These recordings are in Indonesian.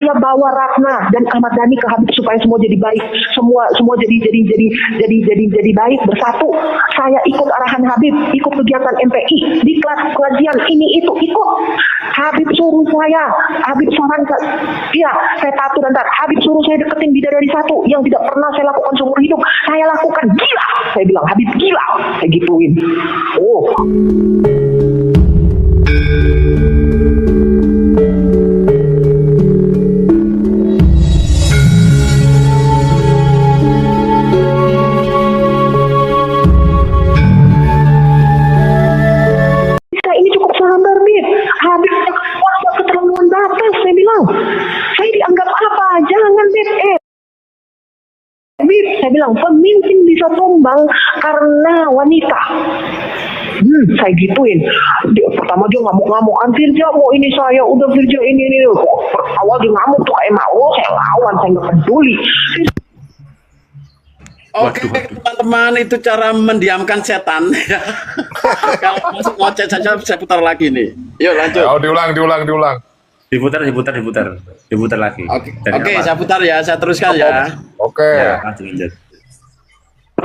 Saya bawa Ratna dan Ahmad Dhani ke Habib supaya semua jadi baik, semua jadi baik bersatu. Saya ikut arahan Habib, ikut kegiatan MPI di kelas pengajian ini itu ikut. Habib suruh saya, Habib sarankan, iya saya patuh dan taat. Habib suruh saya deketin bidadari satu yang tidak pernah saya lakukan seumur hidup. Saya lakukan, gila. Saya bilang Habib gila, saya gituin. Oh. Ini cukup sabar, Bib. Habib keterlaluan batas, saya bilang. Saya dianggap apa? Jangan, Bib. Bib, saya bilang pemimpin bisa tumbang karena wanita. Saya gituin. Pertama dia ngamuk-ngamuk, Firja mau ini saya, udah Firja ini. Awal dia ngamuk tuh kayak mau, saya lawan, saya nggak peduli. Oke, teman-teman, itu cara mendiamkan setan. Kalau masuk ngoceh saja, saya putar lagi nih. Yuk lanjut. Oh, diulang. Diputar lagi. Oke, saya putar ya, saya teruskan ya. Oke. Ya, lanjut.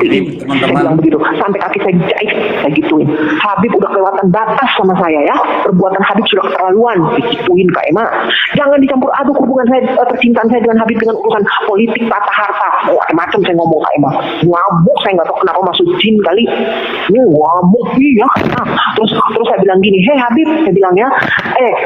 Ini teman-teman begitu sampai kaki saya jahit, saya gituin. Habib udah kelewatan batas sama saya ya. Perbuatan Habib sudah keterlaluan, digituin Kak Ema. Jangan dicampur aduk hubungan saya, percintaan saya dengan Habib dengan urusan politik, tata harta, macam-macam saya ngomong Kak Ema. Ngamuk, saya nggak tahu kenapa masuk jin kali. Ini ngamuk ya. Terus saya bilang gini, hei Habib, saya bilang ya,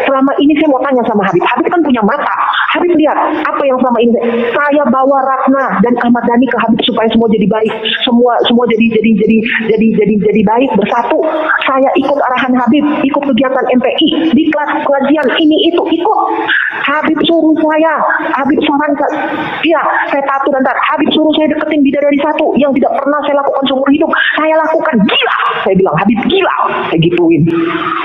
selama ini saya mau tanya sama Habib. Habib kan punya mata. Habib lihat apa yang selama ini saya bawa Ratna dan Ahmad Dhani ke Habib supaya semua jadi baik. Semua jadi baik bersatu. Saya ikut arahan Habib, ikut kegiatan MPI di kelas pengajian ini itu ikut. Habib suruh saya, Habib sarankan, iya saya patuh dan taat. Habib suruh saya deketin bidadari satu yang tidak pernah saya lakukan seumur hidup. Saya lakukan, gila. Saya bilang Habib gila, saya gituin.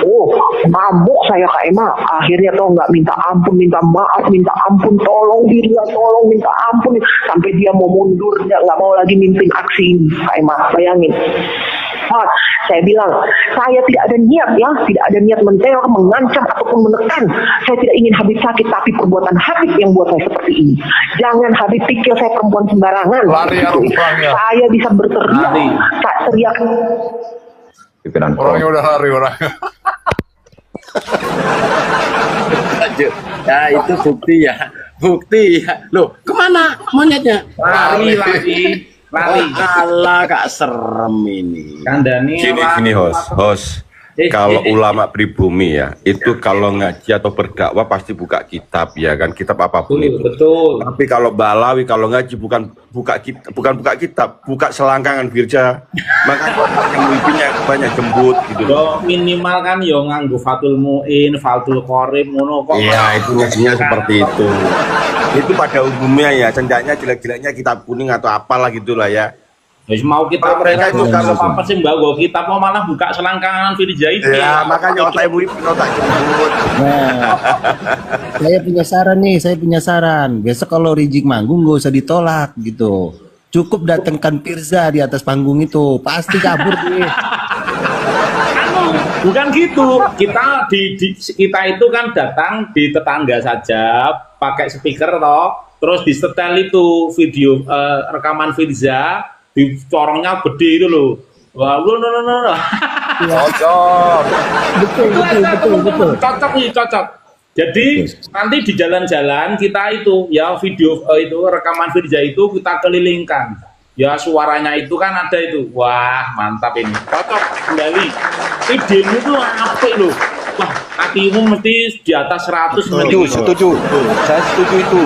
Oh, ngamuk saya Kak Ema. Akhirnya tuh nggak minta ampun, minta maaf, minta ampun, tolong dia, tolong minta ampun, sampai dia mau mundur, dia nggak mau lagi mimpin aksi ini. Kak Ema, bayangin. Saya bilang, saya tidak ada niat ya, tidak ada niat menteror, mengancam ataupun menekan. Saya tidak ingin Habib sakit, tapi perbuatan Habib yang buat saya seperti ini. Jangan Habib pikir saya perempuan sembarangan. Saya bisa berteriak, tak teriak. Orangnya udah lari orangnya. Lanjut. Ya itu bukti ya. Loh, kemana monyetnya? Lari. Alah, Kak serem ini. Kandani Gini host. Kalau ulama pribumi ya, itu kalau ngaji atau berdakwah pasti buka kitab ya kan, kitab apapun itu. Betul. Tapi kalau Balawi kalau ngaji bukan buka kitab, buka selangkangan Firja. Makanya pemimpinnya banyak jembut gitu loh. Minimal kan yo nganggo Fathul Muin, Fathul Qorib ngono kok. Iya, itu ngajinya seperti itu. Itu pada umumnya ya, sendaknya jelek-jeleknya kitab kuning atau apalah gitulah ya. Wis mau kita mereka itu kalau apa sih mbak kita mau malah buka selangkangan Firja itu. Ya, makanya otak murid otak jembut. Nah, saya punya saran. Besok kalau Rizik manggung gak usah ditolak gitu. Cukup datangkan Firza di atas panggung itu, pasti kabur dia. Bukan gitu. Kita itu kan datang di tetangga saja, pakai speaker toh, terus disetel itu video rekaman Firza. Di corongnya gede itu loh. Wah, no. Cocok. Betul. Cocok. Jadi nanti di jalan-jalan kita itu ya video itu rekaman Firza itu kita kelilingkan. Ya suaranya itu kan ada itu. Wah, mantap ini. Cocok kembali. Idemu itu apa loh? Wah, hatimu mesti di atas 100. Setuju. Saya setuju itu.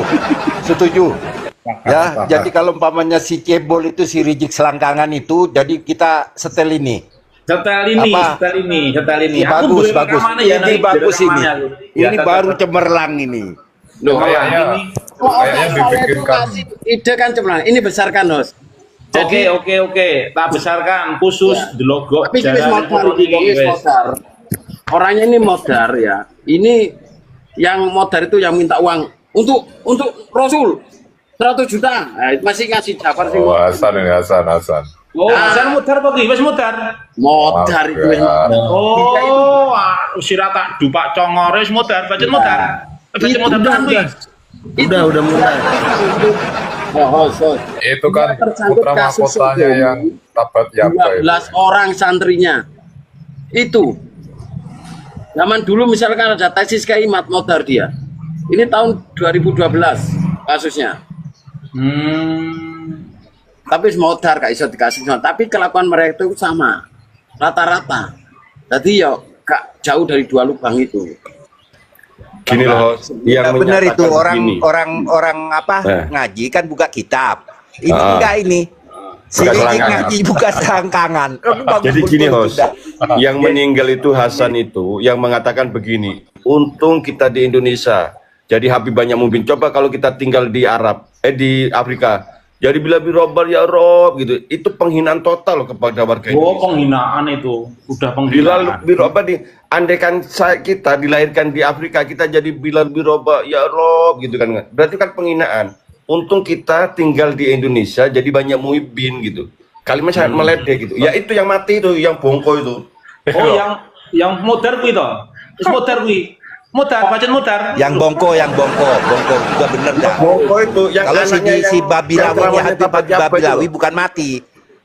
Setuju. Ya, jadi kalau umpamanya si cebol itu si Rizik selangkangan itu, jadi kita setel ini. Setel ini. Bagus. Ya, ini bagus ini. Ya, ini baru cemerlang ini. Loh, Kayaknya dibikinkan. Ide kan cemerlang. Ini besarkan, Host. Jadi oke. Tak besarkan khusus di logo. Tapi modar. Orangnya ini modar ya. Ini yang modar itu yang minta uang untuk Rasul 100 juta. Nah, masih ngasih Jafar sih. Oh, Hasan. Oh, Hasan modar apa ki? Wis modar. Modar itu. Oh, sira tak dupak congore wis modar, budget modar. Budget modar tenan kuwi. Udah mulai. Itu kan Tersangkut putra kasus mahkotanya Sodomi. yang tabat yaba itu. 12 orang santrinya itu zaman dulu misalkan ada tesis keimat modar dia ini tahun 2012 kasusnya tapi modar gak bisa dikasih sama. Tapi kelakuan mereka itu sama rata-rata jadi ya gak jauh dari dua lubang itu. Gini loh, yang Benar itu menyatakan begini. orang apa Eh. ngaji kan buka kitab. Ini Ah. enggak ini. Si Buka Rizik selangkangan. ngaji buka selangkangan. Jadi gini host, yang meninggal itu Hasan itu yang mengatakan begini, untung kita di Indonesia, jadi Habib banyak mungkin. Coba kalau kita tinggal di di Afrika, jadi bila birobar ya Rob gitu, itu penghinaan total loh kepada warga Oh, Indonesia. penghinaan itu. Udah Bilal penghinaan. biroba andaikan kita dilahirkan di Afrika, kita jadi Bilal biroba ya Rob gitu kan, berarti kan penghinaan. Untung kita tinggal di Indonesia, jadi banyak muibin gitu. Kalimat sangat meledek gitu. Ya itu yang mati itu, yang bongko itu. Oh, yang modar kuwi to. Wis modar kuwi. Modar, pancen modar. Yang bongko juga bener dah. Bongko itu yang Kalau anaknya si yang Babilawi ceramahnya Habib Tabat Yaba Babilawi itu. bukan mati.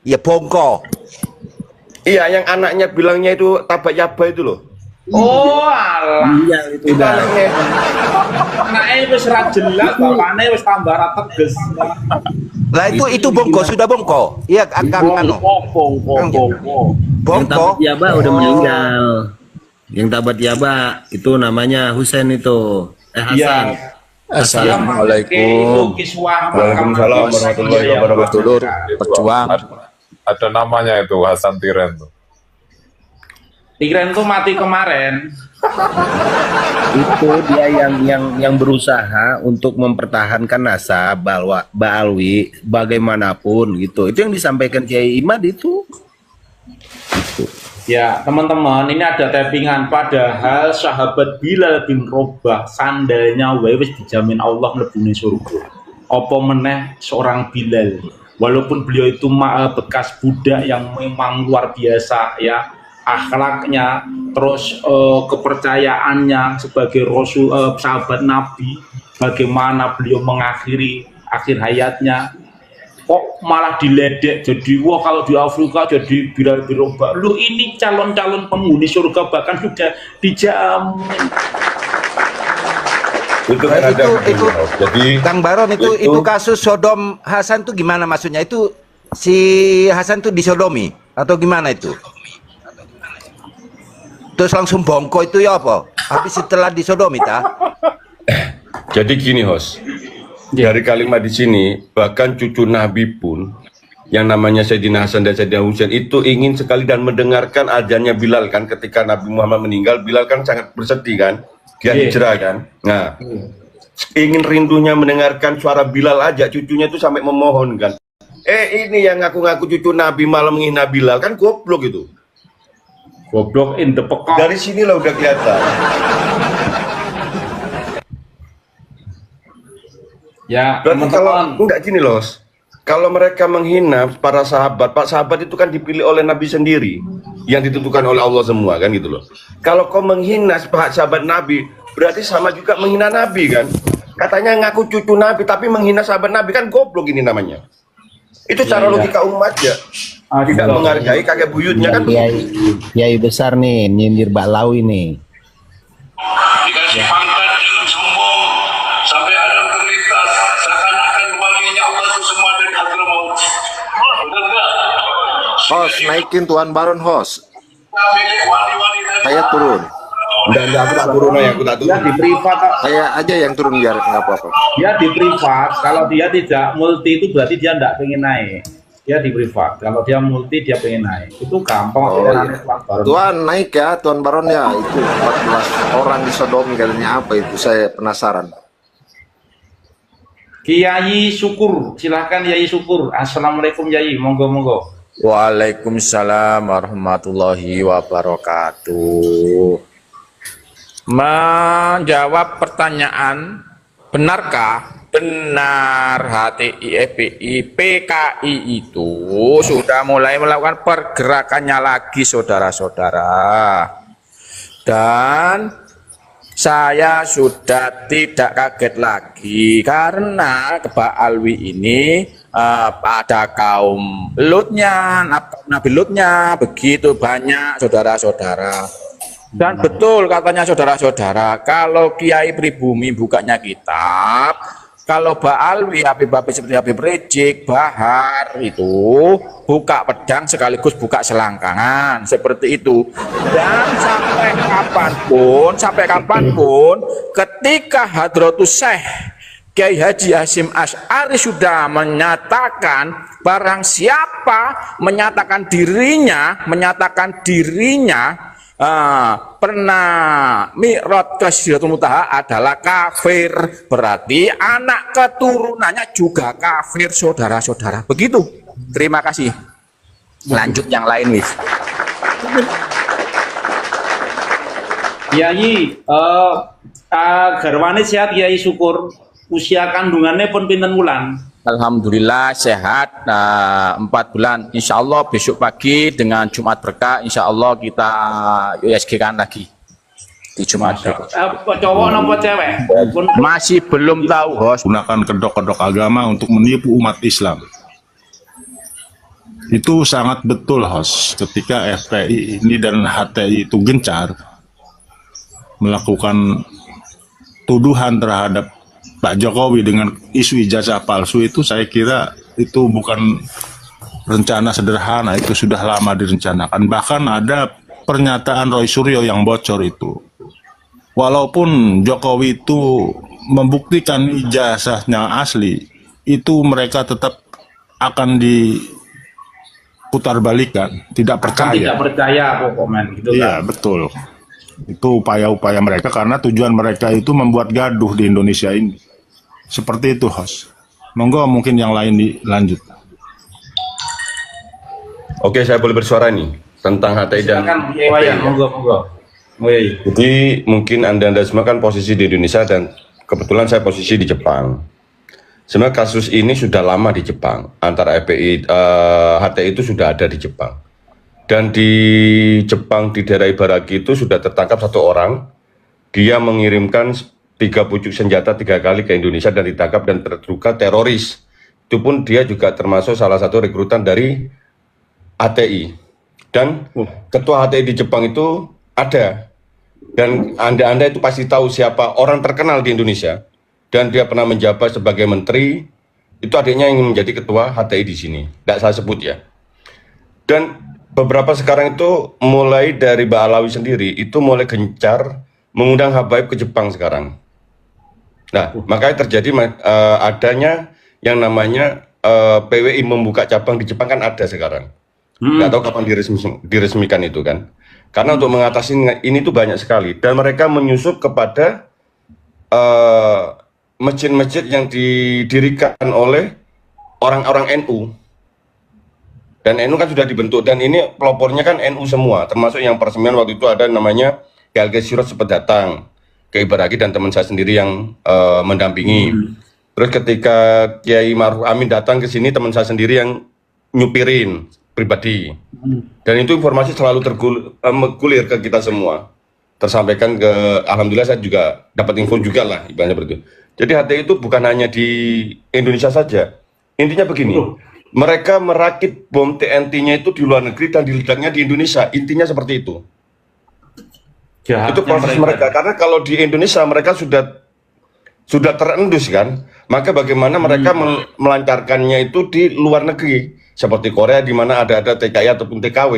Ya bongko. Iya, yang anaknya bilangnya itu Tabat Yaba itu loh. Oh, alah. Iya itu Itu udah. anaknya. Anaknya wis ra jelas, bapaknya wis tambah ra teges. Lah itu bongko sudah bongko. Iya Kang Anu. Bongko. Yang Bongko. Tabat Yaba udah meninggal. Yang Tabat Yaba itu namanya Husain itu. Hasan. Iya. Assalamualaikum. Itu kiswah Waalaikumsalam warahmatullahi wabarakatuh. Dulur, perjuang. Ada namanya itu Hasan Tiren tuh. Pikiran tuh mati kemarin. Itu dia yang berusaha untuk mempertahankan nasab Ba'alwi bagaimanapun gitu. Itu yang disampaikan Kiai Imad itu. Ya, teman-teman, ini ada tappingan. Padahal sahabat Bilal bin Robah sandalnya wae wis dijamin Allah mlebune surga. Apa meneh seorang Bilal. Walaupun beliau itu bekas budak yang memang luar biasa ya, akhlaknya, terus kepercayaannya sebagai rasul sahabat Nabi, bagaimana beliau mengakhiri akhir hayatnya. Kok malah diledek jadi wah kalau di Afrika jadi Bilal bin Robah. Lu ini calon-calon penghuni surga bahkan sudah dijamin. Itu kan ada Itu begini, Host. Jadi Kang Baron itu kasus Sodom Hasan tuh gimana maksudnya? Itu si Hasan tuh disodomi atau gimana itu? Terus langsung bongko itu ya apa? Habis setelah disodomi ta? Jadi gini host, dari kalimat di sini bahkan cucu Nabi pun yang namanya Sayyidina Hasan dan Sayyidina Husain itu ingin sekali dan mendengarkan azannya Bilal kan ketika Nabi Muhammad meninggal. Bilal kan sangat bersedih kan, dia hijrah kan. Nah, ingin rindunya mendengarkan suara Bilal aja, cucunya itu sampai memohon kan. Ini yang ngaku-ngaku cucu Nabi malah menghina Bilal kan goblok itu. Goblok in the pekok. Dari sinilah udah kelihatan. Ya, Berarti kalau teman-teman. enggak gini loh, kalau mereka menghina para sahabat, Pak sahabat itu kan dipilih oleh Nabi sendiri, yang ditentukan oleh Allah semua kan gitu loh. Kalau kau menghina sahabat Nabi, berarti sama juga menghina Nabi kan? Katanya ngaku cucu Nabi tapi menghina sahabat Nabi kan goblok ini namanya. Itu cara logika umat ya. Tidak menghargai kakek buyutnya kan. Kiai besar nih nyindir Ba'alawi nih. Dikasih pangkat dengan sombong sampai ada otoritas seakan-akan walinya Allah itu semua dari hadir maut. Benar enggak? Host, naikin Tuan Baron host. Milik wali-wali dari Saya turun. Dan aku tak turun ya, aku tak Dia turun. di privat, Saya aja yang turun biar nggak apa-apa. dia di privat. Kalau dia tidak multi itu berarti dia tidak pengen naik. Dia di privat. Kalau dia multi dia pengen naik. Itu gampang. Oh, Dia iya. Tuan Baron. Tuan naik ya, Tuan Baron ya. Itu 14 orang disodomi katanya apa itu? Saya penasaran. Kiai Syukur, silahkan Kiai Syukur. Assalamualaikum Kiai, monggo. Waalaikumsalam warahmatullahi wabarakatuh. Menjawab pertanyaan, benarkah benar HTI, FPI, PKI itu sudah mulai melakukan pergerakannya lagi saudara-saudara. Dan saya sudah tidak kaget lagi karena Mbak Alwi ini pada kaum Lutnya, Nabi Lutnya begitu banyak saudara-saudara. Dan betul katanya saudara-saudara, kalau Kiai Pribumi bukanya kitab, kalau Mbak Alwi, Habib seperti Habib Rizik, Bahar itu buka pedang sekaligus buka selangkangan seperti itu. Dan sampai kapanpun, ketika Hadratus Syekh Kiai Haji Hasyim Asy'ari sudah menyatakan barang siapa menyatakan dirinya pernah mi'raj ke Sidratul Muntaha adalah kafir, berarti anak keturunannya juga kafir, saudara-saudara. Begitu. Terima kasih. Lanjut yang lain, wis. Kiai, garwane sehat Kiai, syukur. Usia kandungannya pun pinten wulan? Alhamdulillah sehat 4 bulan. Insya Allah besok pagi dengan Jumat Berkah, insya Allah kita USG kan lagi di Jumat Berkah. Cowok nopo cewek? Masih belum tahu, Hos. Gunakan kedok-kedok agama untuk menipu umat Islam. Itu sangat betul, Hos. Ketika FPI ini dan HTI itu gencar melakukan tuduhan terhadap Pak Jokowi dengan isu ijazah palsu, itu saya kira itu bukan rencana sederhana, itu sudah lama direncanakan. Bahkan ada pernyataan Roy Suryo yang bocor itu. Walaupun Jokowi itu membuktikan ijazahnya asli, itu mereka tetap akan diputarbalikan, tidak percaya. Tidak percaya pokoknya gitu. Iya, betul. Itu upaya-upaya mereka karena tujuan mereka itu membuat gaduh di Indonesia ini. Seperti itu, Hos. Monggo mungkin yang lain dilanjut. Oke, saya boleh bersuara nih tentang HTI dan monggo. Jadi mungkin Anda semua kan posisi di Indonesia dan kebetulan saya posisi di Jepang. Sebenarnya kasus ini sudah lama di Jepang. Antara FPI, HTI itu sudah ada di Jepang. Dan di Jepang, di daerah Ibaraki itu sudah tertangkap 1 orang. Dia mengirimkan 3 pucuk senjata 3 kali ke Indonesia dan ditangkap dan terduga teroris. Itu pun dia juga termasuk salah satu rekrutan dari HTI. Dan ketua HTI di Jepang itu ada. Dan Anda itu pasti tahu siapa orang terkenal di Indonesia. Dan dia pernah menjabat sebagai menteri. Itu adiknya yang menjadi ketua HTI di sini. Tidak saya sebut ya. Dan beberapa sekarang itu mulai dari Mbak Alawi sendiri itu mulai gencar mengundang habaib ke Jepang sekarang. Nah, makanya terjadi adanya yang namanya PWI membuka cabang di Jepang kan ada sekarang. Nggak tahu kapan diresmikan itu kan. Karena untuk mengatasi ini tuh banyak sekali dan mereka menyusup kepada masjid-masjid yang didirikan oleh orang-orang NU. Dan NU kan sudah dibentuk dan ini pelopornya kan NU semua, termasuk yang peresmian waktu itu ada namanya KLG Sirot sempat datang ke Ibaraki dan teman saya sendiri yang mendampingi. Terus ketika Kiai Ma'ruf Amin datang ke sini, teman saya sendiri yang nyupirin pribadi. Dan itu informasi selalu tergulir ke kita semua. Tersampaikan ke, alhamdulillah saya juga dapat info juga lah, ibaratnya seperti itu. Jadi HTI itu bukan hanya di Indonesia saja. Intinya begini, mereka merakit bom TNT-nya itu di luar negeri dan diledaknya di Indonesia. Intinya seperti itu. Itu proses mereka. Karena kalau di Indonesia mereka sudah terendus kan, maka bagaimana mereka melancarkannya itu di luar negeri seperti Korea di mana ada TKI ataupun TKW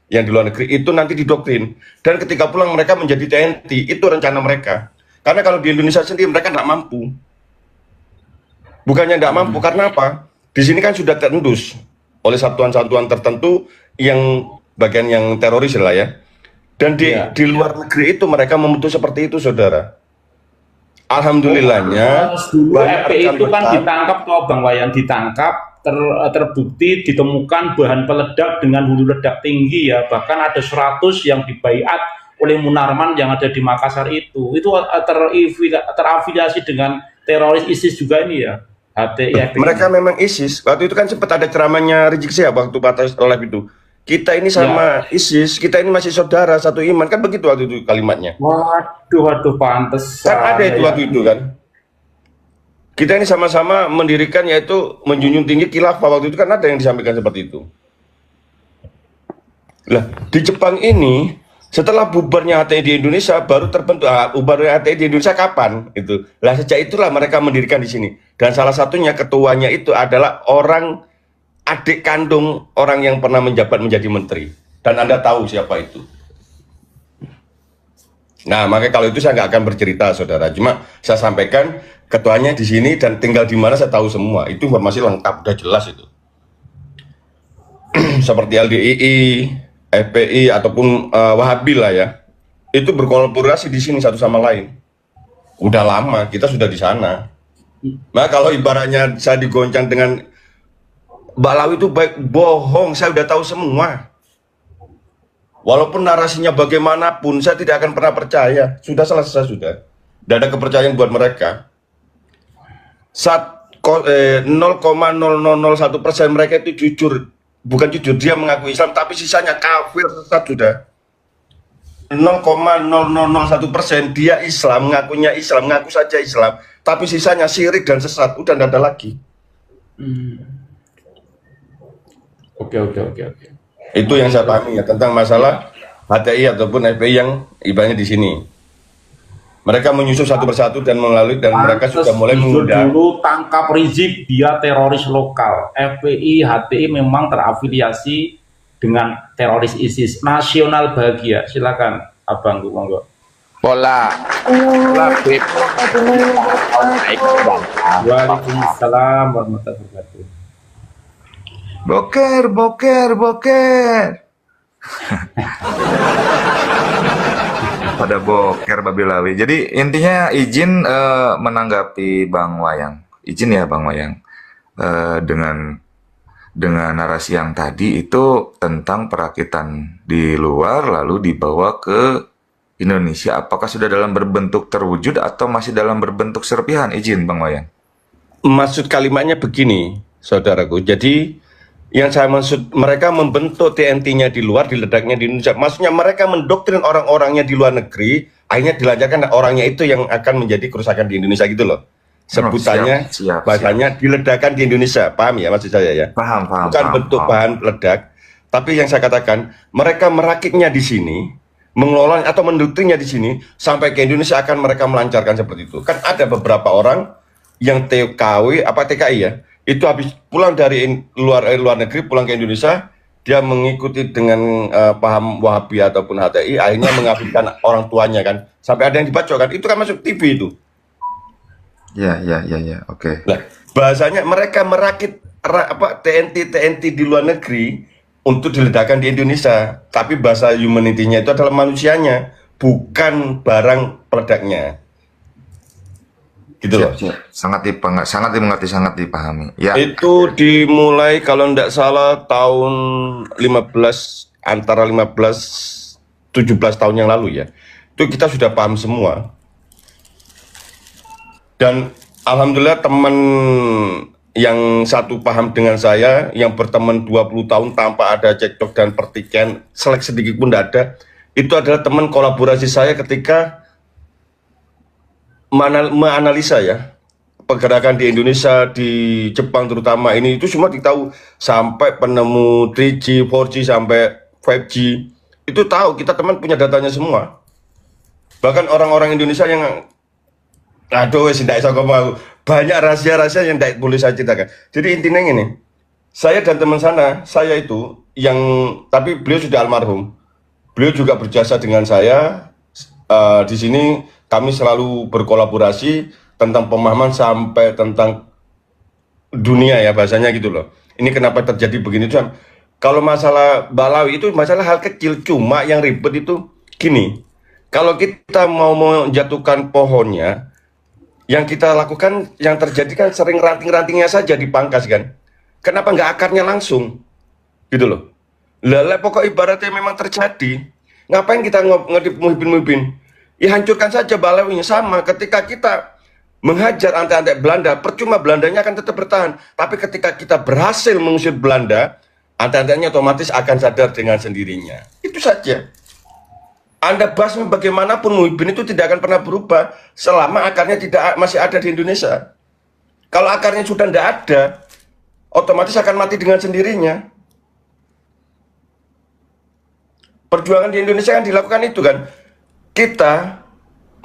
yang di luar negeri itu nanti didoktrin dan ketika pulang mereka menjadi TNT. Itu rencana mereka. Karena kalau di Indonesia sendiri mereka tidak mampu. Bukannya tidak mampu karena apa? Di sini kan sudah terendus oleh satuan-satuan tertentu yang bagian yang teroris lah ya. Dan di luar negeri itu mereka membentuk seperti itu, saudara. Alhamdulillahnya. Dulu FPI itu kan ditangkap toh Bang Wayan, ditangkap, terbukti ditemukan bahan peledak dengan hulu ledak tinggi ya. Bahkan ada 100 yang dibaiat oleh Munarman yang ada di Makassar itu. Itu terafiliasi dengan teroris ISIS juga ini ya. HTI. Mereka memang ISIS. Waktu itu kan sempat ada ceramahnya Rizik Syihab waktu batas live itu. Kita ini sama ISIS, kita ini masih saudara satu iman, kan begitu waktu itu kalimatnya. Waduh, pantes. Kan ada itu waktu itu kan. Kita ini sama-sama mendirikan, yaitu menjunjung tinggi khilafah, waktu itu kan ada yang disampaikan seperti itu. Lah, di Jepang ini setelah bubarnya HTI di Indonesia baru terbentuk. Bubarnya HTI di Indonesia kapan? Itu. Lah, sejak itulah mereka mendirikan di sini. Dan salah satunya ketuanya itu adalah orang adik kandung orang yang pernah menjabat menjadi menteri. Dan Anda tahu siapa itu. Nah, makanya kalau itu saya nggak akan bercerita, saudara. Cuma saya sampaikan ketuanya di sini dan tinggal di mana saya tahu semua. Itu informasi lengkap, udah jelas itu. Seperti LDII, FPI ataupun Wahabi lah ya. Itu berkolaborasi di sini satu sama lain. Udah lama, kita sudah di sana. Nah, kalau ibaratnya saya digoncang dengan Balawi itu baik bohong, saya udah tahu semua. Walaupun narasinya bagaimanapun, saya tidak akan pernah percaya. Sudah selesai, sudah. Tidak ada kepercayaan buat mereka. 0,0001% mereka itu jujur. Bukan jujur, dia mengaku Islam, tapi sisanya kafir, sesat sudah. 0,0001% dia Islam, mengakunya Islam, mengaku saja Islam. Tapi sisanya syirik dan sesat, udah tidak ada lagi. Oke. Itu yang saya pahami ya tentang masalah HTI ataupun FPI yang ibaratnya di sini. Mereka menyusul satu persatu dan melalui dan mereka sudah mulai mengundang. Dulu tangkap Rizik, dia teroris lokal. FPI, HTI memang terafiliasi dengan teroris ISIS. Nasional bahagia. Silakan, Abang, monggo. Bola. Waalaikumsalam warahmatullahi wabarakatuh. Boker. Pada boker Babilawi. Jadi intinya izin menanggapi Bang Wayang. Izin ya Bang Wayang. Dengan narasi yang tadi itu tentang perakitan di luar lalu dibawa ke Indonesia. Apakah sudah dalam berbentuk terwujud atau masih dalam berbentuk serpihan? Izin Bang Wayang. Maksud kalimatnya begini, saudaraku. Jadi yang saya maksud, mereka membentuk TNT-nya di luar, diledaknya di Indonesia. Maksudnya mereka mendoktrin orang-orangnya di luar negeri, akhirnya dilancarkan orangnya itu yang akan menjadi kerusakan di Indonesia gitu loh. Sebutannya, bahasanya diledakkan di Indonesia. Paham ya maksud saya ya? Paham. Bukan bentuk bahan peledak, tapi yang saya katakan, mereka merakitnya di sini, mengelola atau mendoktrinnya di sini, sampai ke Indonesia akan mereka melancarkan seperti itu. Kan ada beberapa orang yang TKI ya, itu habis pulang dari luar negeri pulang ke Indonesia, dia mengikuti dengan paham Wahabi ataupun HTI, akhirnya mengabaikan orang tuanya kan, sampai ada yang dibacok kan, itu kan masuk TV itu. Ya, oke. Nah, bahasanya mereka merakit TNT di luar negeri untuk diledakkan di Indonesia, tapi bahasa humanity-nya itu adalah manusianya, bukan barang peledaknya. Gitu loh. Sangat dimengerti, sangat dipahami. Ya. Itu dimulai kalau tidak salah tahun 17 tahun yang lalu ya. Itu kita sudah paham semua. Dan alhamdulillah teman yang satu paham dengan saya, yang berteman 20 tahun tanpa ada cekcok dan pertikaian sedikit pun tidak ada. Itu adalah teman kolaborasi saya ketika menganalisa ya pergerakan di Indonesia, di Jepang terutama ini, itu semua ditahu sampai penemu 3G, 4G sampai 5G itu tahu, kita teman punya datanya semua. Bahkan orang-orang Indonesia yang banyak rahasia-rahasia yang tidak boleh saya ceritakan. Jadi intinya ini, saya dan teman saya itu yang, tapi beliau sudah almarhum, beliau juga berjasa dengan saya di sini. Kami selalu berkolaborasi tentang pemahaman sampai tentang dunia ya bahasanya gitu loh. Ini kenapa terjadi begini tuh? Kalau masalah Balawi itu masalah hal kecil, cuma yang ribet itu gini. Kalau kita mau menjatuhkan pohonnya, yang kita lakukan, yang terjadi kan sering ranting-rantingnya saja dipangkas kan. Kenapa nggak akarnya langsung? Gitu loh. Lah pokok ibaratnya memang terjadi. Ngapain kita ngedip muhibin? Ya hancurkan saja Balawinya. Sama ketika kita menghajar antek-antek Belanda, percuma Belandanya akan tetap bertahan. Tapi ketika kita berhasil mengusir Belanda, Anda-andanya otomatis akan sadar dengan sendirinya. Itu saja. Anda basmi bagaimanapun, Muhyiddin itu tidak akan pernah berubah selama akarnya masih ada di Indonesia. Kalau akarnya sudah tidak ada, otomatis akan mati dengan sendirinya. Perjuangan di Indonesia kan dilakukan itu kan. Kita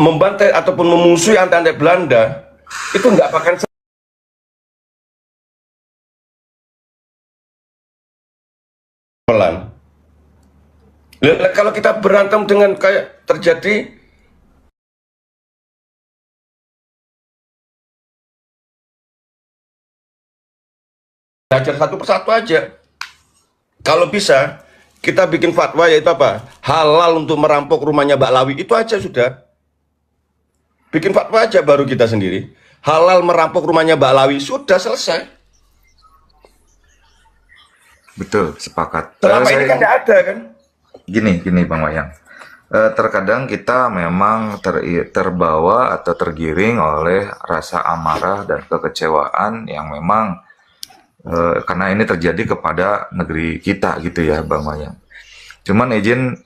membantai ataupun memusuhi anda-anda Belanda, itu nggak akan pelan. Kalau kita berantem dengan kayak terjadi belajar satu persatu aja. Kalau bisa kita bikin fatwa yaitu apa? Halal untuk merampok rumahnya Mbak Lawi, itu aja sudah. Bikin fatwa aja baru kita sendiri. Halal merampok rumahnya Mbak Lawi, sudah selesai. Betul, sepakat. Selama ini kan tidak ada kan? Gini Bang Wayang. Terkadang kita memang terbawa atau tergiring oleh rasa amarah dan kekecewaan yang memang karena ini terjadi kepada negeri kita gitu ya Bang Wayang. Cuman izin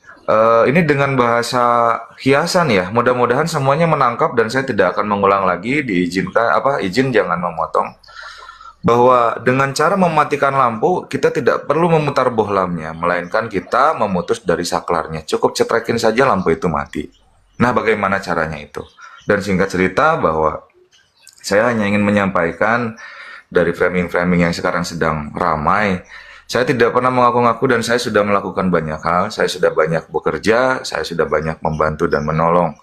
ini dengan bahasa hiasan ya, mudah-mudahan semuanya menangkap dan saya tidak akan mengulang lagi. Izin jangan memotong. Bahwa dengan cara mematikan lampu, kita tidak perlu memutar bohlamnya, melainkan kita memutus dari saklarnya. Cukup cetrekin saja lampu itu mati. Nah, bagaimana caranya itu? Dan singkat cerita bahwa saya hanya ingin menyampaikan dari framing-framing yang sekarang sedang ramai, saya tidak pernah mengaku-ngaku dan saya sudah melakukan banyak hal, saya sudah banyak bekerja, saya sudah banyak membantu dan menolong.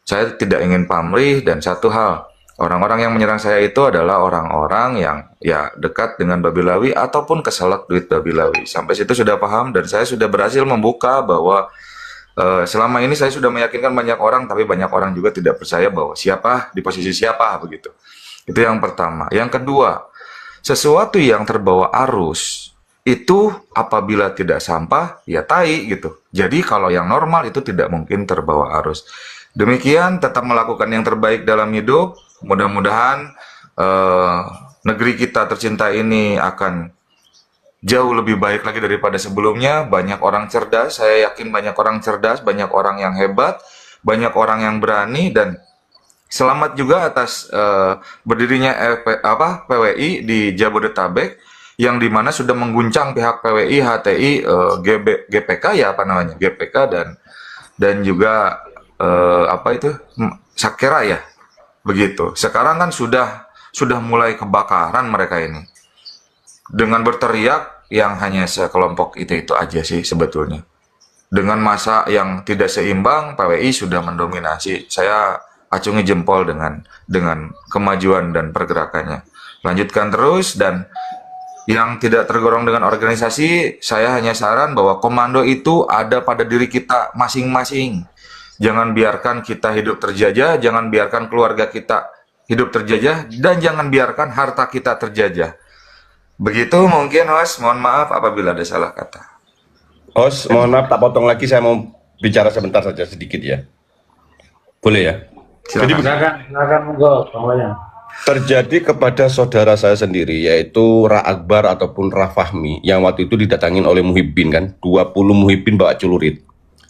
Saya tidak ingin pamrih dan satu hal, orang-orang yang menyerang saya itu adalah orang-orang yang ya dekat dengan Babi Lawi ataupun keselak duit Babi Lawi. Sampai situ sudah paham dan saya sudah berhasil membuka bahwa selama ini saya sudah meyakinkan banyak orang, tapi banyak orang juga tidak percaya bahwa siapa di posisi siapa begitu. Itu yang pertama. Yang kedua, sesuatu yang terbawa arus itu apabila tidak sampah ya tai gitu. Jadi kalau yang normal itu tidak mungkin terbawa arus. Demikian, tetap melakukan yang terbaik dalam hidup. Mudah-mudahan negeri kita tercinta ini akan jauh lebih baik lagi daripada sebelumnya. Banyak orang cerdas, saya yakin banyak orang cerdas, banyak orang yang hebat, banyak orang yang berani, dan selamat juga atas berdirinya PWI di Jabodetabek, yang dimana sudah mengguncang pihak PWI, HTI, GPK ya GPK dan juga Sakera ya. Begitu. Sekarang kan sudah mulai kebakaran mereka ini. Dengan berteriak yang hanya sekelompok itu aja sih sebetulnya. Dengan masa yang tidak seimbang, PWI sudah mendominasi. Saya acungi jempol dengan kemajuan dan pergerakannya. Lanjutkan terus, dan yang tidak tergolong dengan organisasi, saya hanya saran bahwa komando itu ada pada diri kita masing-masing. Jangan biarkan kita hidup terjajah, jangan biarkan keluarga kita hidup terjajah, dan jangan biarkan harta kita terjajah. Begitu mungkin, host. Mohon maaf apabila ada salah kata. Host, mohon maaf tak potong lagi, saya mau bicara sebentar saja sedikit ya. Boleh ya? Silakan monggo, Bang Wayang. Terjadi kepada saudara saya sendiri, yaitu Ra Akbar ataupun Ra Fahmi, yang waktu itu didatangin oleh Muhyiddin kan, 20 Muhyiddin bawa celurit.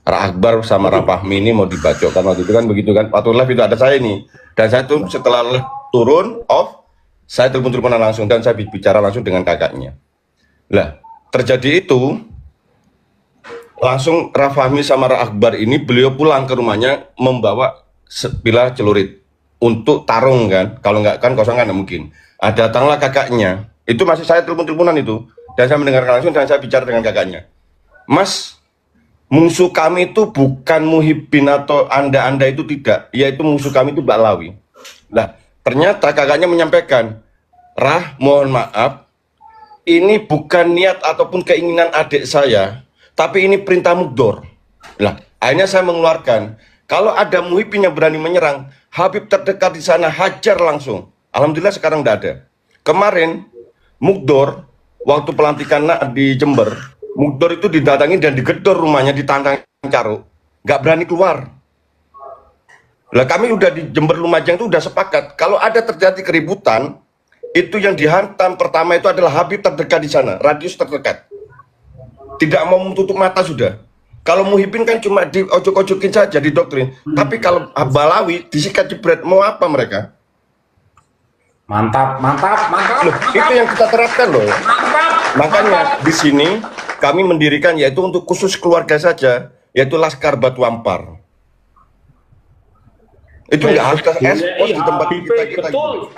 Ra Akbar sama Ra Fahmi ini mau dibacokkan waktu itu kan, begitu kan. Waktu live itu ada saya nih, dan saya tuh setelah turun off, saya telepon-teleponan langsung dan saya bicara langsung dengan kakaknya. Lah, terjadi itu langsung Ra Fahmi sama Ra Akbar ini, beliau pulang ke rumahnya membawa sebilah celurit untuk tarung kan. Kalau nggak kan kosong kan nggak mungkin. Datanglah kakaknya, itu masih saya telepon-teleponan itu, dan saya mendengarkan langsung dan saya bicara dengan kakaknya. Mas, musuh kami itu bukan Muhyiddin atau anda itu tidak, yaitu musuh kami itu Mbak Lawi. Nah, ternyata kakaknya menyampaikan, Rah, mohon maaf, ini bukan niat ataupun keinginan adik saya, tapi ini perintah Mugdor. Lah, akhirnya saya mengeluarkan, kalau ada Muhyiddin yang berani menyerang, Habib terdekat di sana hajar langsung. Alhamdulillah sekarang tidak ada. Kemarin Mugdor waktu pelantikan di Jember, Mugdor itu didatangi dan digedor rumahnya, ditantang caruk, nggak berani keluar. Lah kami udah di Jember Lumajang itu udah sepakat, kalau ada terjadi keributan, itu yang dihantam pertama itu adalah Habib terdekat di sana, radius terdekat. tidak mau tutup mata sudah. Kalau Muhyiddin kan cuma diojok-ojokin saja, didoktrin. Tapi kalau Balawi disikat jebret, mau apa mereka? Mantap. Loh, itu yang kita terapkan loh. Makanya di sini kami mendirikan yaitu untuk khusus keluarga saja, yaitu Laskar Batu Ampar. Itu nggak harus ke ekspos di tempat kita. Betul.